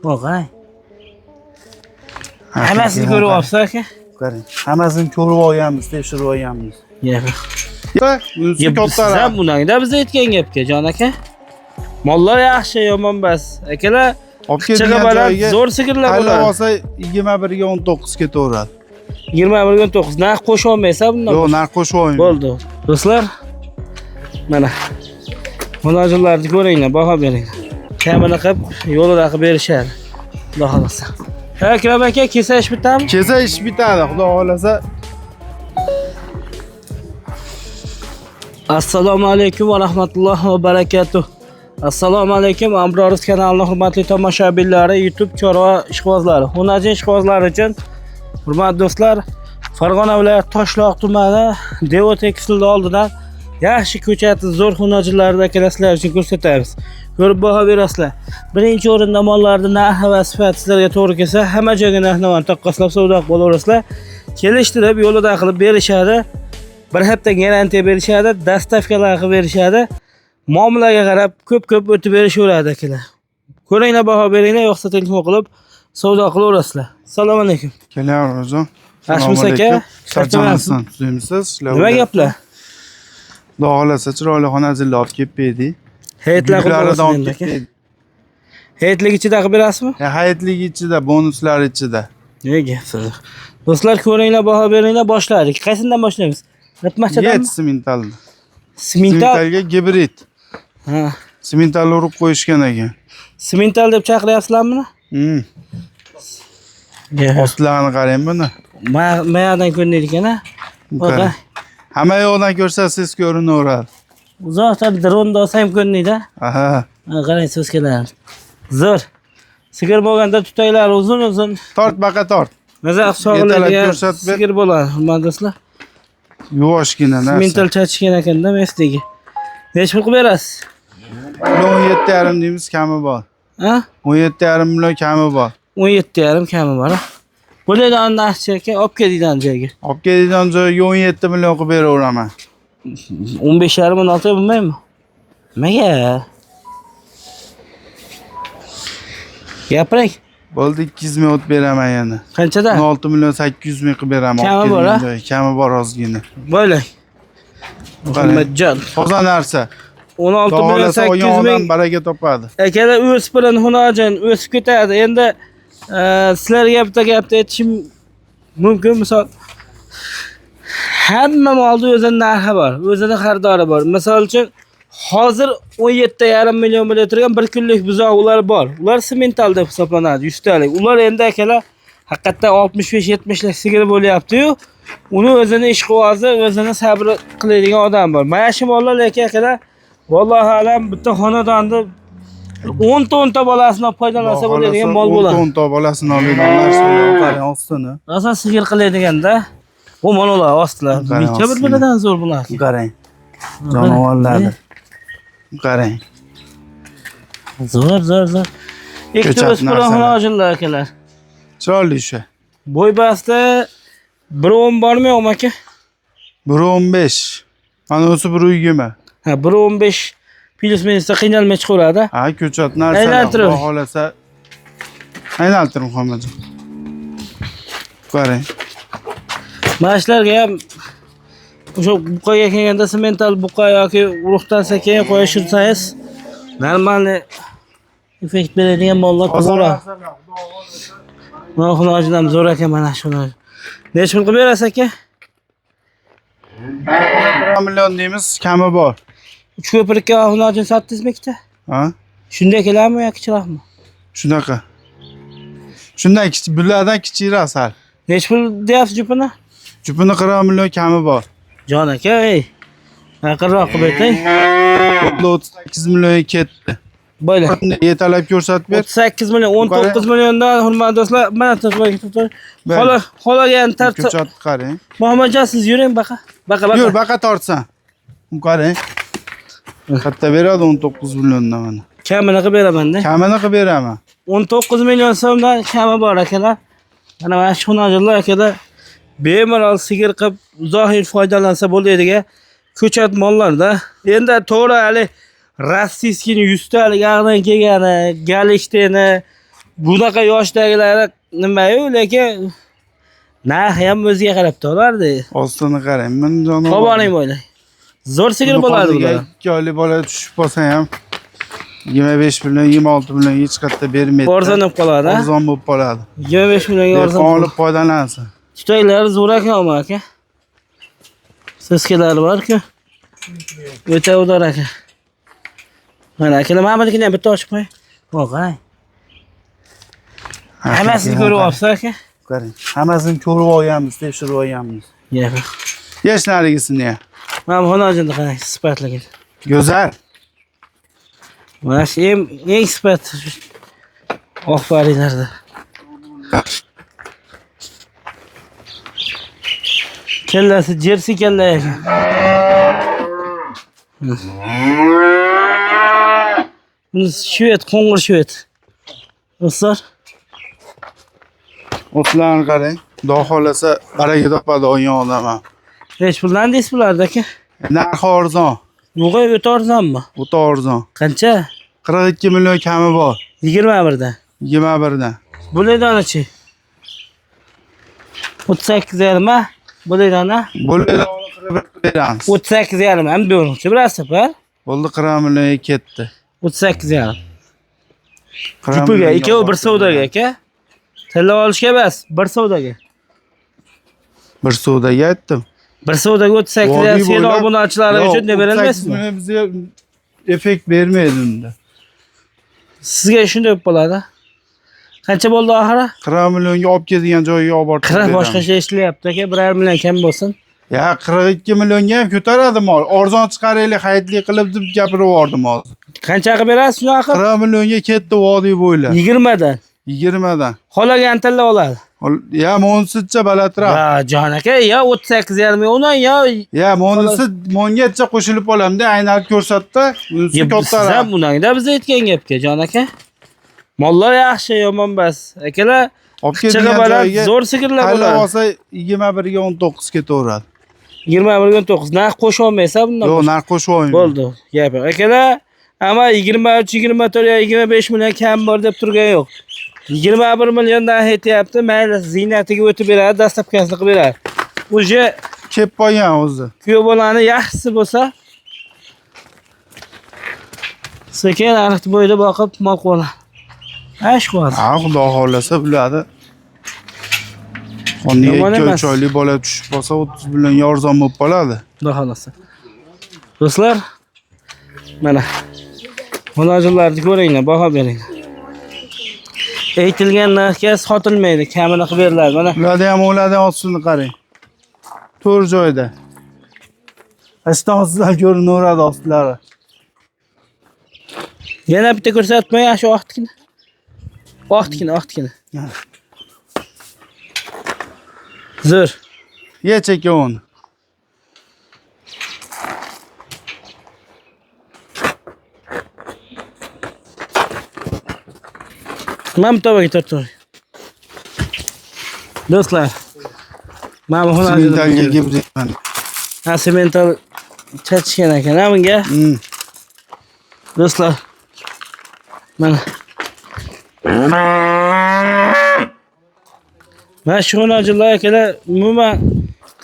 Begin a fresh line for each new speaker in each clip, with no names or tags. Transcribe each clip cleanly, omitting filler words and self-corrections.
O'g'ay. Hammasini ko'rib olsa aka.
Qarang. Hammasini ko'rib olganmiz, tekshirib olganmiz.
Yep.
Bunisi katta.
Sizlar bundan biz aytgan gapga jon aka. Mollar yaxshi, yomon emas. Akalar Chiqa baland zo'r sigirlar bo'ladi.
Qayla olsa 21 ga 19 ketaveradi.
21 ga 19. Narx qo'sha olmaysa bundan.
Yo'q, narx qo'shib olmayman.
Bo'ldi. Do'stlar, mana munojolarni ko'ringlar, baho beringlar. Kamini qilib, yo'lida qilib berishadi. Xudo xolasa. Akram aka, kelsa ish bitadimi?
Kelsa ish bitadi, xudo xolasa.
Assalomu alaykum va rahmatullohi va barakatuh. Assalomu alaykum Ambroriz kanalining hurmatli tomoshabinlari, YouTube chorva ishqibozlari. Hunajin ishqibozlari uchun hurmatli do'stlar, Farg'ona viloyati Toshloq tumani Devo tekstilni oldidan yaxshi ko'chatni zo'r hunajinlarni akalar uchun ko'rsatamiz. Ko'rib baho berasizlar. Birinchi o'rinda mollarning narxi va sifati sizlarga to'g'ri kelsa, hamma joyga narx-navoni taqqoslab savdo qilib olaverasizlar. Kelishtirib, yo'lida qilib berishadi. Bir hafta garantiya berishadi, dastavkalar qilib berishadi. Muomalaga qarab ko'p o'tib berishaveradi akalar. Ko'ringlar, baho beringlar, yo'qsa telefon qilib savdo qilaverasizlar. Assalomu alaykum.
Kelaveramiz.
Rahmat aka.
Sarjonasidan tuzyapsiz.
Nima gaplar?
Xudo xolasa chiroyli xonajinlar olib kelib berdik.
Hayitlar qilib aka. Hayitlik ichida qilib berasizmi?
Hayitlik ichida, bonuslar ichida.
Nega siz? Do'stlar, ko'ringlar, baho beringlar, boshladik. Qaysidan boshlaymiz? Ritmachadan?
Simental.
Simentalga
gibrid.
Ha.
Simental urib qo'yishgan ekan.
Simental deb chaqiryapsizlarmi?
Ostlarini qarang buni.
Mayadan ko'rinadi ekan-a? O'g'ay.
Hamma yoqdan ko'rsangiz ko'rinaveradi.
Uzoqdan dronda olsa ham ko'rinadi.
Aha.
Qarang, so'zkalar. Zo'r. Sigir bo'lganda tutaylar uzun.
Tort baqa tort.
Maza sog'iladigan sigir bo'ladi, hurmatli do'stlar.
Yuvoshgina narsa.
Simental chachishgan ekanda mesdagi. Necha pul qilib berasiz?
17,5 deymiz, kami bor.
Ha?
17,5 million kami bor.
17,5 kami bor. Bo'ladi anaqcha aka, olib keladigan joyga.
Olib keladigan joyga 17 million qilib beraveraman.
15,5 16 bo'lmaymi? Nimaga? Gapiring.
Bo'ldi, 200 ming o'tib beraman yana.
Qanchadan?
16 million 800 ming qilib beraman.
Kami bor, ha?
Kami bor ozgina.
Bo'ling. Muhammadjon.
Toza narsa.
16 million 800 ming
baraka topadi.
Akalar o'sib bilan Hunajin o'sib ketadi. Endi sizlarga bitta gapni aytishim mumkin. Misol hamma molda o'zining narxi bor, o'zining xaridori bor. Misol uchun hozir 17,5 million bo'lib turgan bir kunlik buzoqlar bor. Ular simental deb hisoblanadi, 100 talik. Ular endi akalar haqiqatdan 65-70 lik sigir bo'lyapti-yu. Uni o'zining ishqibozi, o'zining sabr qiladigan odam bor. Mana shu mollar lekin akalar vallohu alam bitta xonadonda 10 ta bolasini olib foydalansa bo'ladigan mol bo'ladi.
10 ta bolasini oladigan narsa qarang ostini.
Asosan sigir qiladiganda bu mollar ostilar necha bir-biridan zo'r bo'ladi.
Qarang. Jonivorlar. Qarang.
Zo'r. Ikki o'spirin xonajinlar akalar.
Chiroyli shu.
Bo'y basta 1.10 bormi yo'qmi aka?
1.15. Mana o'zi 1.20.
Ha, 1.15 plus minusda qiynalmay chiqaveradi.
Ha, ko'chat narsalar. Xudo xolasa aylantirib Muhammadjon. Qarang.
Mashlarga ham o'sha buqaga kelganda simental buqa yoki urug'dan keyin qo'yishirsangiz normalniy effekt beradigan mollar ko'proq. Mana xonajin ham zo'r ekan mana shuni. Necha pul qilib berasiz aka?
1 million deymiz, kami bor.
3 ko'prikka xonajin sotdingizmi ikkita?
Ha?
Shunday keladimi yoki kichikroqmi?
Shunaqa. Shundan kichik, bulardan kichikroq sal.
Necha pul deyapsiz jupini?
Jupini 40 million kami bor.
Jon aka, yaqinroq qilib ayting.
38 million ketdi.
Bo'la.
Yetalab ko'rsatib ber.
38 million, 19 milliondan hurmatli do'stlar, mana tutib. Xolagan tartib.
Ko'chat qarang.
Muhammadjon, siz yuring baqa.
Yur, baqa tortsan. Qarang. Katta beradi 19 milliondan mana.
Kamini qilib beraman-da.
Kamini qilib beraman.
19 million so'mdan kami bor akalar. Mana shu xonajinlar akalar bemalol sigir qilib zohir foydalansa bo'ladigan ko'chat mollarda. Endi to'g'ri hali rossiyskini 100 talik yog'dan kelgani, galishteni bunaqa yoshdagilari nima-yu, lekin narxi ham o'ziga qarab to'lardi.
Ostini qarang. Men jonim.
Qo'boning bo'ylang. Zo'r sigir bo'ladi bular.
2 oylik bola tushib qolsa ham 25 million, 26 million hech qayerda bermaydi.
Arzon bo'lib qoladi, ha?
Arzon bo'lib qoladi.
25 millionga arzon.
Olib foydalansin.
Tutaylar zo'r ekan aka. Seskalari bor-ku. O'ta udor aka. Mana akalar Mamadnikini ham bitta ochib qo'y. Voqay. Hammasini ko'rib olsa aka.
Qarang. Hammasini ko'rib olganmiz, tekshirib olganmiz.
Yo'q.
Yesh narigisini ham.
Mana xonajinda qarang, sifatliga.
Go'zal.
Mana shu eng sifat oqfaringlarda. Kellasi jersey kalla ekan. Shved, qo'ng'ir shved. Do'stlar,
Otlarni qarang. Xudo xolasa baraka topadi olgan odam ham.
hech puldan deysiz bularda aka?
Narxi arzon.
Yo'q, o'ta arzonmi?
O'ta arzon.
Qancha?
42 million kami bor.
21 dan.
21 dan.
Bo'laydonichi? 38 yarmi? Bo'laydona?
Bo'ladi, qilib beramiz.
38 yarmi ham bermoqchi birasi par.
Bo'ldi, 40 millionga ketdi.
38 yarmi.
40
Jupiga
millionga
ikkovi bir
bor.
savdoga aka. Tilla olishga emas, bir savdoga.
Bir savdoga aytdim.
Bir savdoga 38
Vodiy
yarmi seni
bo'ylab-
obunachilari
Yo'q,
uchun deb
38
berilmaysizmi?
million bizga effekt bermaydi unda.
Sizga shunday bo'lib qoladi. Qancha bo'ldi oxiri?
40 millionga olib kelgan joyiga olib borib.
40 boshqacha eshitilyapti aka, 1,5 million kam bo'lsin.
Ya 42 millionga ham ko'taradi mol. Arzon chiqaraylik, hayitlik qilib deb gapirib yubordim hozir.
Qancha qilib berasiz shunaqa?
40 millionga ketdi vodiy bo'ylab.
20 dan.
20 dan.
Qolagan tilla oladi.
Ya monsicha balandroq.
Va jon aka, ya 38 yarmi undan ya
Ya monisi mongacha qo'shilib olamda, aynalib ko'rsatdi. Unisi
siz
kattaroq.
ham bundan biz aytgan gapga jon aka. Mollar yaxshi, yomon emas. Akalar
Olib
chiqa
kelgan
baland
joyiga
zo'r sigirlar
tanlab
bo'ladi.
olsa 21 ga 19 ketaveradi.
21 narx qo'sha olmaysan bundan.
Yo'q, narx qo'shib olmayman.
Bo'ldi. Gap yo'q. Akalar, ama 23, 24 ya 25 million kam bor deb turgan yo'q. 21 milliondan aytyapti. Mayli, ziynatiga o'tib beradi, dastlabkasini qilib beradi. Uje
Kelib qolgan o'zi.
kuyov bolani yaxshisi bo'lsa, sekin ariq bo'yida boqib mol qo'yadi. Ash qo'yadi.
Ha, xudo xolasa biladi. Qondiga
Yomon
2
emas.
oylik bola tushib qolsa 30 million arzon bo'lib qoladi.
Xudo xolasa. Do'stlar, mana mulojilarni ko'ringlar, baho beringlar. Aytilgan narxga sotilmaydi, kamini qilib beriladi. Mana
Ularda ham o'ladi, ostini qarang. To'rt joyda. Ashton ostidan ko'rinaveradi ostlari.
yana bitta ko'rsatmay, shu oqtikini. Oqtikini. Zo'r.
Yech aka uni.
Mana bu tomonga tortur. Do'stlar, mana bu
Simentalga
xonajini.
gibman.
Simental chachishgan ekan, ha bunga. Do'stlar, mana. Mana shu xonajinlar akalar umuman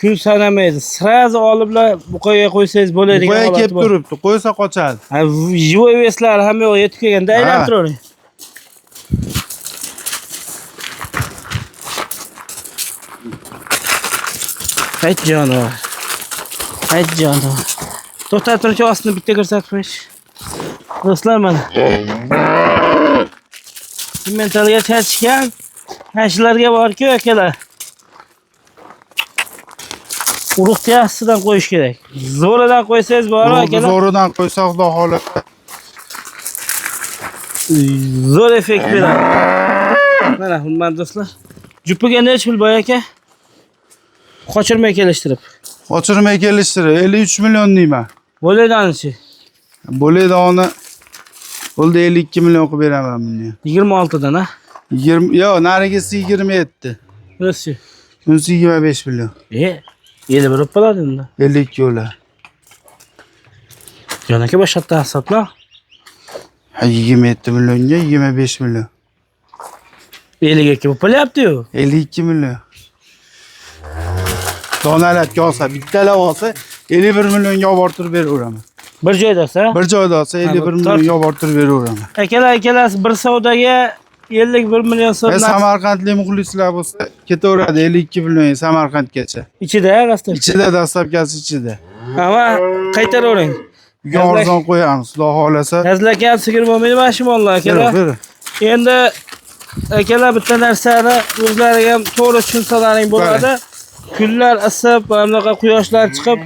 kun sanamaydi. Sirazi oliblar buqaga qo'ysangiz bo'ladigan
Qo'ya
holati
kelib
bor.
turibdi, qo'ysa qochadi.
Живой весlar ham yo'q, yetib kelganda aylantiravering. Ayt jonivor. To'xtab turchi ostini bitta ko'rsatib qo'yish. Do'stlar mana. Simentalga chachishgan hashlarga bor-ku akalar. Urug'ni yaxshisidan qo'yish kerak. Zo'ridan qo'ysangiz bor akalar.
Zo'ridan qo'ysa xudo xolasa.
Zo'r effekt beradi. Mana hurmatli do'stlar. Jupiga necha pul boy aka? Qochirmay kelishtirib.
Qochirmay kelishtirib 53 million deyman.
Bo'laydonichi?
Bo'ladi ona. Bo'ldi 52 million qilib beraman buni.
26 dan, ha?
20 yo'q, narigisi 27.
Bunisi.
Bunisi 25 million.
Eli bir bo'ladi unda.
52 yo'la.
Jon aka boshqatdan hisobla.
27 millionga 25 million.
52 bu yaptı.
52 milyon. Donalatga olsa, bittalar olsa 51 millionga olib borib beraveraman.
Bir joydasa.
Bir joyda olsa 51 millionga olib borib beraveraman.
Akalar bir savdoga 51 million so'm.
Samarqandlik muxlislar bo'lsa, ketaveradi 52 millionga Samarqandgacha.
İçide qasdi.
Ichida dastlabkasi ichida.
Ama qaytaravering.
Arzon qo'yamiz, Xudo xolasa.
Hazlaka ham sigir bo'lmaydi mashmonlar akalar.
Ber.
Endi akalar bitta narsani o'zlariga ham to'g'ri tushunsalar bo'ladi. Kunlar isib, bunaqa quyoshlar chiqib,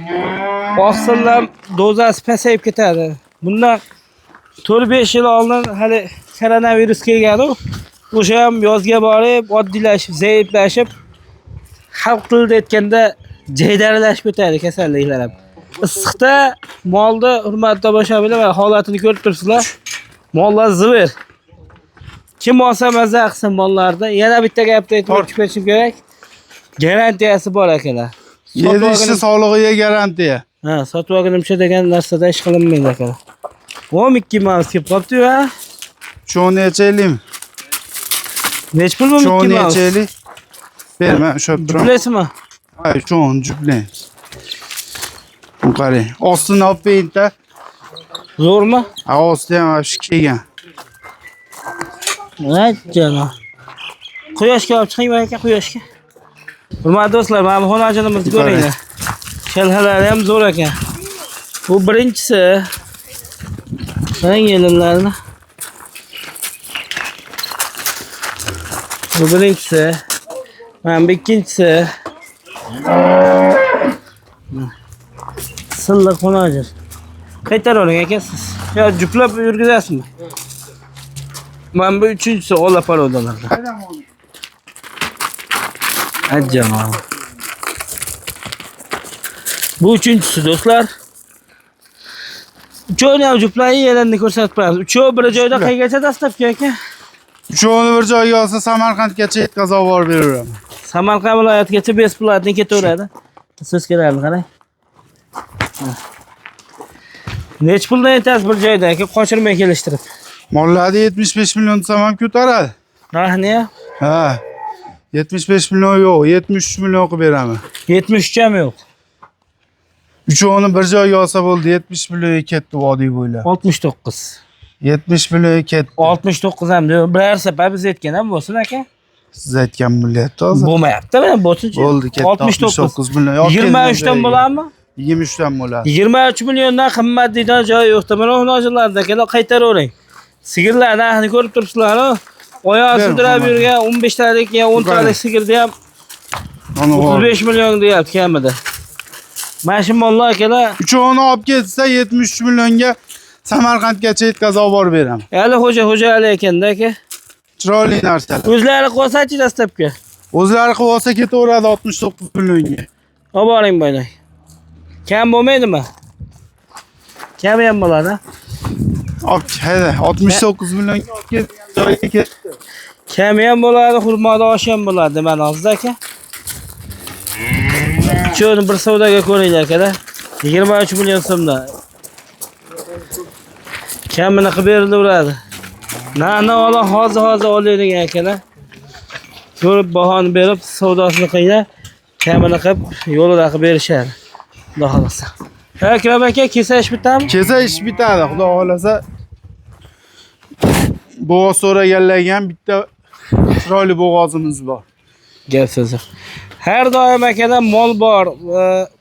oqsillar dozasi pasayib ketadi. Bundan 4-5 yil oldin hali koronavirus kelgani, o'sha ham yozga borib, oddiylashib, zaiflashib, xalq tilida aytganda jaydarlashib ketadi kasalliklar ham. Issiqda molda hurmatli tomoshabinlar holatini ko'rib turibsizlar. Mollar zivir. Kim olsa mazza qilsin mollarda. Yana bitta gapni aytib o'tishim kerak. Garantiyasi bor akalar.
Yedishi sog'lig'iga garantiya.
Ha, sotib olgunimcha degan narsada ish qilinmaydi akalar. 12 mouse kelib qolibdi-yu, ha?
Cho'ni nechalim?
Nech pul bu 12
Cho'ni
mouse?
nechalik? Berma, ushlab turaman.
Bilasizmi?
Ay, cho'ni juplang. Bu qarang. Ostini olib bering-da.
Zo'rmi?
Ha, osti ham shu kelgan.
Ajjana. Quyoshga olib chiqing aka, quyoshga. Hurmatli do'stlar, mana bu xonajinimizni ko'ringlar. Shalhalari ham zo'r ekan. Bu birinchisi. Qarang yelinlarni. Bu birinchisi. Mana bu ikkinchisi. Silliq xonajin. Qaytaravering aka siz. Yo, juplab yurgizasizmi? Mana bu uchinchisi ola parodalarda. Ajjama. Bu uchinchisi do'stlar. Uchovni ham juplay yelanni ko'rsatib qo'yamiz. Uchov bir joyda qaygacha dastlabki aka?
Uchovni bir joyga olsa Samarqandgacha yetkazib olib beraman.
Samarqand viloyatigacha besplatni ketaveradi. So'z kelardi qarang. Nech puldan aytasiz bir joyda aka qochirmay kelishtirib?
Mollarni 75 million desam ham ko'taradi.
Rahni?
Ha. 75 million yo'q, 73 million qilib beraman.
73 ham yo'q.
Uchovni bir joyga olsa bo'ldi, 70 millionga ketdi vodiy bo'ylab.
69.
70 millionga ketdi.
69 ham yo'q. Biror sapa biz aytgan ham bo'lsin aka.
Siz aytgan bo'lyapti hozir.
Bo'lmayapti, mana bo'lsin-chi.
Bo'ldi, ketdi.
69
million.
23 dan bo'ladimi?
23 dan bo'ladi.
23 milliondan qimmat deydigan joyi yo'qda. Mana xonajinlarda kelar qaytaravering. Sigirlar narxini ko'rib turibsizlar-ku. Oyoq sudrab yurgan 15 talik ya 10 talik sigirni ham 35 million deyapti kamida. Mana shu mollar akalar.
Uchovni olib ketsa 73 millionga Samarqandgacha yetkazib olib beraman.
Hali xo'jali ekanda aka.
Chiroyli narsalar.
O'zlari qo'sachi dastlabki.
O'zlari qilib olsa ketaveradi 69 millionga.
Olib boring boylar. Kam bo'lmaydimi? Kam ham bo'ladi.
Hayda 69 millionga olib ket, joyga ketdi.
Kam ham bo'ladi, xurmoda osh ham bo'ladi mana hozir aka. Cho'ni bir savdoga ko'ringlar akalar. 23 million so'mdan. Kamini qilib berilaveradi. Nani ola hozir oladigan akalar. Ko'rib bahoni berib savdosini qilinglar. Kamini qilib yo'lida qilib berishadi. Xudo xolasa. Akram aka, kesa ish bitami?
Kesa ish bitadi, xudo xolasa. Bo'g'oz so'raganlarga ham bitta chiroyli bo'g'ozimiz bor.
Gap so'zi. Har doim akadan mol bor.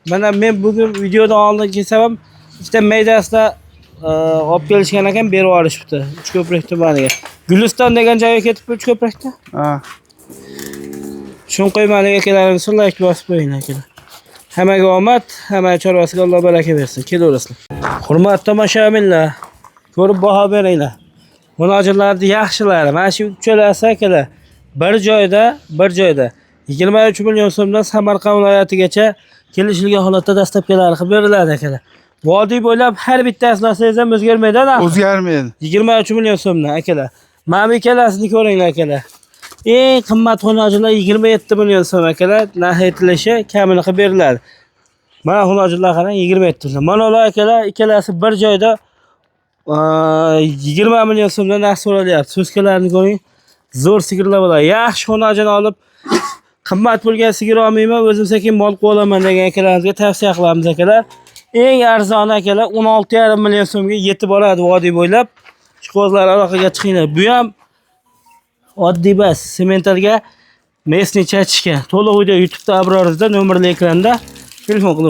Mana men bugun videoda oldin kelsam ham ikkita maydasida olib kelishgan ekan, berib yuborishibdi. Uchko'prik tumaniga. Guliston degan joyga ketibdi Uchko'prikda.
Ha.
Shuni qo'ymalik akalaringizni like bosib qo'ying akalar. Hammaga omad, hamma chorvasiga Alloh baraka bersin. Kelaverasizlar. Hurmatli tomoshabinlar, ko'rib baho beringlar. Munojilarning yaxshilari, mana shu uchalasi akalar bir joyda 23 million so'mdan Samarqand viloyatigacha kelishilgan holatda dastlabkilar qilib beriladi akalar. Vodiy bo'ylab har bittasi narsangiz ham o'zgarmaydi, ana.
O'zgarmaydi.
23 million so'mdan akalar. Mana bu ikkalasini ko'ringlar akalar. Eng qimmat xonajilar 27 million so'm akalar. Narx aytilishi kamini qilib beriladi. Mana xonajilar qarang 27 million. Mana ular akalar ikkalasi bir joyda 20 million so'mdan narx so'ralyapti. So'zkalarni ko'ring. zo'r sigirlar bo'ladi. Yaxshi xonajini olib, qimmat bo'lgan sigir olmayman, o'zim sekin mol qilib olaman degan akalarimizga tavsiya qilamiz akalar. Eng arzon akalar 16,5 million so'mga yetib boradi vodiy bo'ylab. Ishqibozlar aloqaga chiqinglar. Bu ham oddiy bas, sementalga mesni chachishga. To'liq video YouTube'da Abrorizda nomerli ekranda telefon qilib